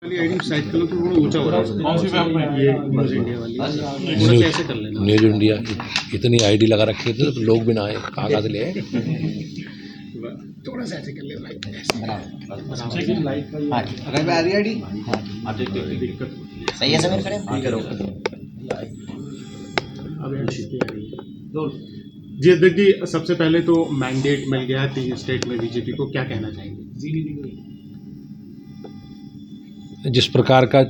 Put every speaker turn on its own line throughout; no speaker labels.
वाली ID side करो तो थोड़ा ऊंचा हो रहा है।
कौन सी वेब में?
ये न्यूज़ इंडिया वाली थोड़ा सा ऐसे कर लेना।
न्यूज इंडिया इतनी आईडी लगा रखी थी तो लोग भी ना आए, कहाँ से ले आए?
थोड़ा सा ऐसे कर ले भाई।
अगर मैं आ रही आईडी
दिक्कत
सही है समीर करें करो
अब यहाँ सीधी आ रही है। जी अध्यक्ष जी, सबसे पहले तो मैंडेट मिल गया है 3 स्टेट में बीजेपी को, क्या कहना चाहेंगे?
जिस प्रकार का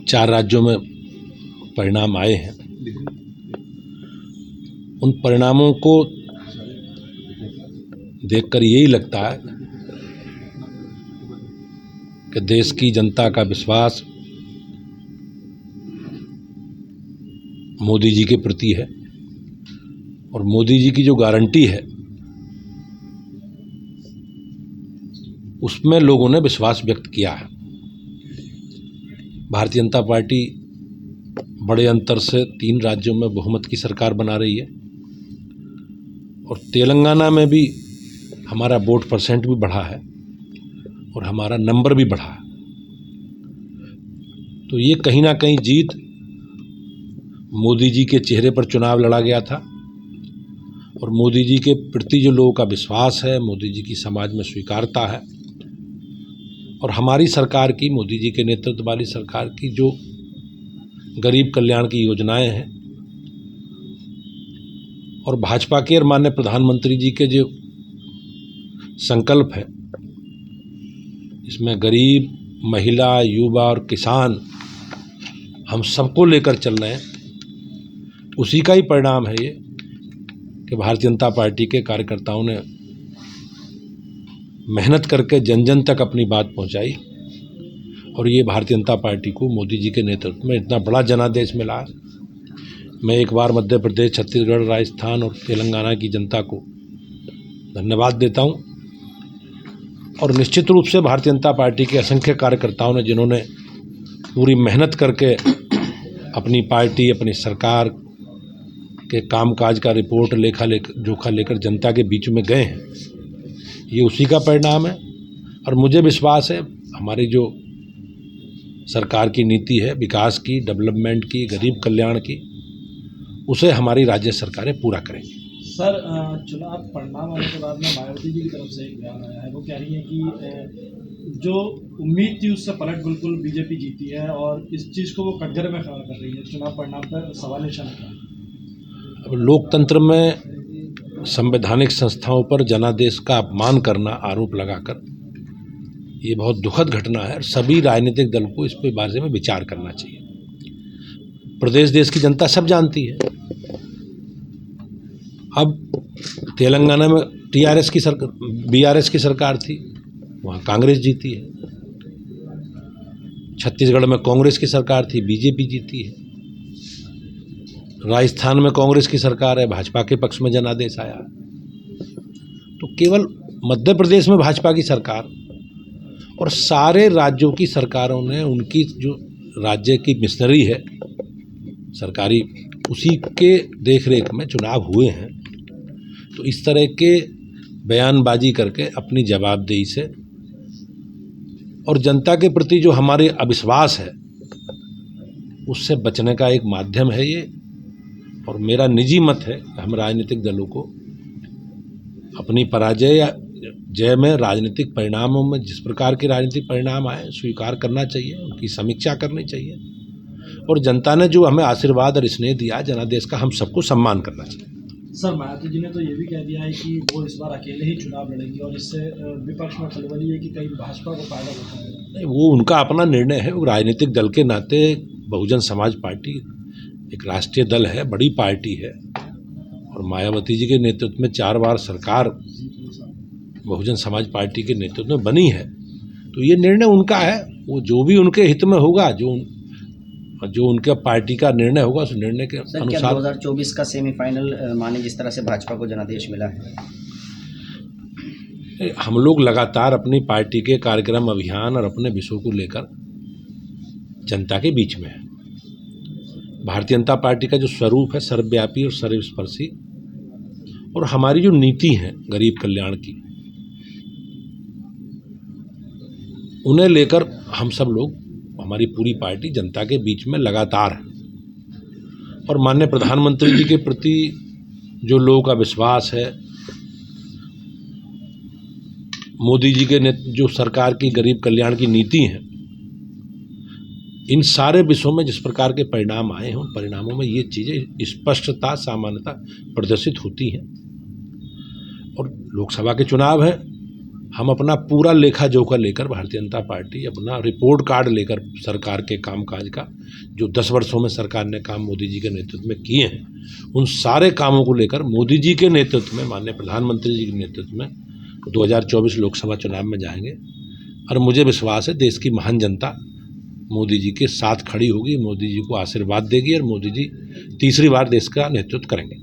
4 राज्यों में परिणाम आए हैं, उन परिणामों को देखकर यही लगता है कि देश की जनता का विश्वास मोदी जी के प्रति है और मोदी जी की जो गारंटी है उसमें लोगों ने विश्वास व्यक्त किया है। भारतीय जनता पार्टी बड़े अंतर से 3 राज्यों में बहुमत की सरकार बना रही है और तेलंगाना में भी हमारा वोट परसेंट भी बढ़ा है और हमारा नंबर भी बढ़ा है। तो ये कहीं ना कहीं जीत मोदी जी के चेहरे पर चुनाव लड़ा गया था और मोदी जी के प्रति जो लोगों का विश्वास है, मोदी जी की समाज में स्वीकारता है और हमारी सरकार की, मोदी जी के नेतृत्व वाली सरकार की जो गरीब कल्याण की योजनाएं हैं और भाजपा के और माननीय प्रधानमंत्री जी के जो संकल्प है, इसमें गरीब, महिला, युवा और किसान हम सबको लेकर चल रहे हैं, उसी का ही परिणाम है ये कि भारतीय जनता पार्टी के कार्यकर्ताओं ने मेहनत करके जन जन तक अपनी बात पहुंचाई और ये भारतीय जनता पार्टी को मोदी जी के नेतृत्व में इतना बड़ा जनादेश मिला। मैं एक बार मध्य प्रदेश, छत्तीसगढ़, राजस्थान और तेलंगाना की जनता को धन्यवाद देता हूं और निश्चित रूप से भारतीय जनता पार्टी के असंख्य कार्यकर्ताओं ने, जिन्होंने पूरी मेहनत करके अपनी पार्टी, अपनी सरकार के कामकाज का रिपोर्ट, लेखा जोखा लेकर जनता के बीच में गए हैं, ये उसी का परिणाम है। और मुझे विश्वास है हमारी जो सरकार की नीति है विकास की, डेवलपमेंट की, गरीब कल्याण की, उसे हमारी राज्य सरकारें पूरा करेंगी।
सर, चुनाव परिणाम आने के बाद में मायावती जी की तरफ से एक बयान आया है। वो कह रही है कि जो उम्मीद थी उससे पलट बिल्कुल बीजेपी जीती है और इस चीज़ को वो कटघरे में खड़ा कर रही है। चुनाव परिणाम पर सवाल निशान है।
अब लोकतंत्र में संवैधानिक संस्थाओं पर जनादेश का अपमान करना, आरोप लगाकर, ये बहुत दुखद घटना है और सभी राजनीतिक दल को इस पे बारे में विचार करना चाहिए। प्रदेश, देश की जनता सब जानती है। अब तेलंगाना में टीआरएस की सरकार, बीआरएस की सरकार थी, वहाँ कांग्रेस जीती है। छत्तीसगढ़ में कांग्रेस की सरकार थी, बीजेपी जीती है। राजस्थान में कांग्रेस की सरकार है, भाजपा के पक्ष में जनादेश आया। तो केवल मध्य प्रदेश में भाजपा की सरकार और सारे राज्यों की सरकारों ने उनकी जो राज्य की मिशनरी है सरकारी, उसी के देखरेख में चुनाव हुए हैं। तो इस तरह के बयानबाजी करके अपनी जवाबदेही से और जनता के प्रति जो हमारे अविश्वास है उससे बचने का एक माध्यम है ये। और मेरा निजी मत है कि हम राजनीतिक दलों को अपनी पराजय या जय में राजनीतिक परिणामों में जिस प्रकार के राजनीतिक परिणाम आए स्वीकार करना चाहिए, उनकी समीक्षा करनी चाहिए और जनता ने जो हमें आशीर्वाद और स्नेह दिया, जनादेश का, हम सबको सम्मान करना चाहिए।
सर, मायावती जी ने तो ये भी कह दिया है कि वो इस बार अकेले ही चुनाव लड़ेंगी और इससे विपक्ष में खलबली है कि कहीं भाजपा को फायदा उठाएगा।
वो उनका अपना निर्णय है। वो राजनीतिक दल के नाते बहुजन समाज पार्टी एक राष्ट्रीय दल है, बड़ी पार्टी है और मायावती जी के नेतृत्व में 4 बार सरकार बहुजन समाज पार्टी के नेतृत्व में बनी है। तो ये निर्णय उनका है, वो जो भी उनके हित में होगा, जो उनके पार्टी का निर्णय होगा, उस निर्णय के अनुसार।
2024 का सेमीफाइनल माने जिस तरह से भाजपा को जनादेश मिला है,
हम लोग लगातार अपनी पार्टी के कार्यक्रम, अभियान और अपने विषयों को लेकर जनता के बीच में है। भारतीय जनता पार्टी का जो स्वरूप है सर्वव्यापी और सर्वस्पर्शी, और हमारी जो नीति है गरीब कल्याण की, उन्हें लेकर हम सब लोग हमारी पूरी पार्टी जनता के बीच में लगातार है। और माननीय प्रधानमंत्री जी के प्रति जो लोगों का विश्वास है, मोदी जी के जो सरकार की गरीब कल्याण की नीति है, इन सारे विषयों में जिस प्रकार के परिणाम आए हैं, उन परिणामों में ये चीज़ें स्पष्टता सामान्यता प्रदर्शित होती हैं। और लोकसभा के चुनाव हैं, हम अपना पूरा लेखा जोखा लेकर भारतीय जनता पार्टी अपना रिपोर्ट कार्ड लेकर सरकार के कामकाज का, जो 10 वर्षों में सरकार ने काम मोदी जी के नेतृत्व में किए हैं, उन सारे कामों को लेकर मोदी जी के नेतृत्व में, माननीय प्रधानमंत्री जी के नेतृत्व में 2024 लोकसभा चुनाव में जाएंगे। और मुझे विश्वास है देश की महान जनता मोदी जी के साथ खड़ी होगी, मोदी जी को आशीर्वाद देगी और मोदी जी तीसरी बार देश का नेतृत्व करेंगे।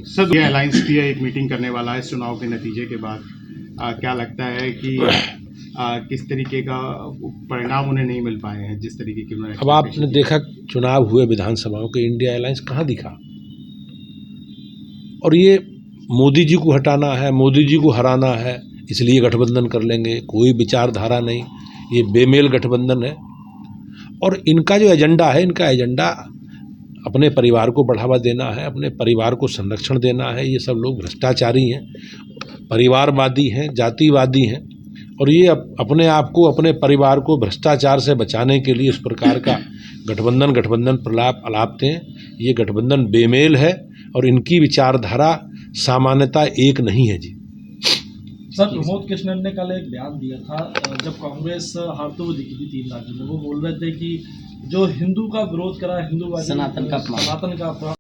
सर, ये अलायंस की एक मीटिंग करने वाला है चुनाव के नतीजे के बाद। क्या लगता है कि किस तरीके का परिणाम उन्हें नहीं मिल पाए हैं जिस तरीके की उन्होंने?
अब आपने देखा चुनाव हुए विधानसभाओं के, इंडिया अलायंस कहाँ दिखा। और ये मोदी जी को हटाना है, मोदी जी को हराना है, इसलिए गठबंधन कर लेंगे, कोई विचारधारा नहीं, ये बेमेल गठबंधन है। और इनका जो एजेंडा है, इनका एजेंडा अपने परिवार को बढ़ावा देना है, अपने परिवार को संरक्षण देना है। ये सब लोग भ्रष्टाचारी हैं, परिवारवादी हैं, जातिवादी हैं, और ये अपने आप को, अपने परिवार को भ्रष्टाचार से बचाने के लिए इस प्रकार का गठबंधन प्रलाप अलापते हैं। ये गठबंधन बेमेल है और इनकी विचारधारा सामान्यता एक नहीं है जी।
सर, प्रमोद कृष्णन ने कल एक बयान दिया था जब कांग्रेस हारते हुए दिखी थी 3 राज्यों में। वो बोल रहे थे कि जो हिंदू का विरोध करा, हिंदुवादी,
सनातन का अपमान।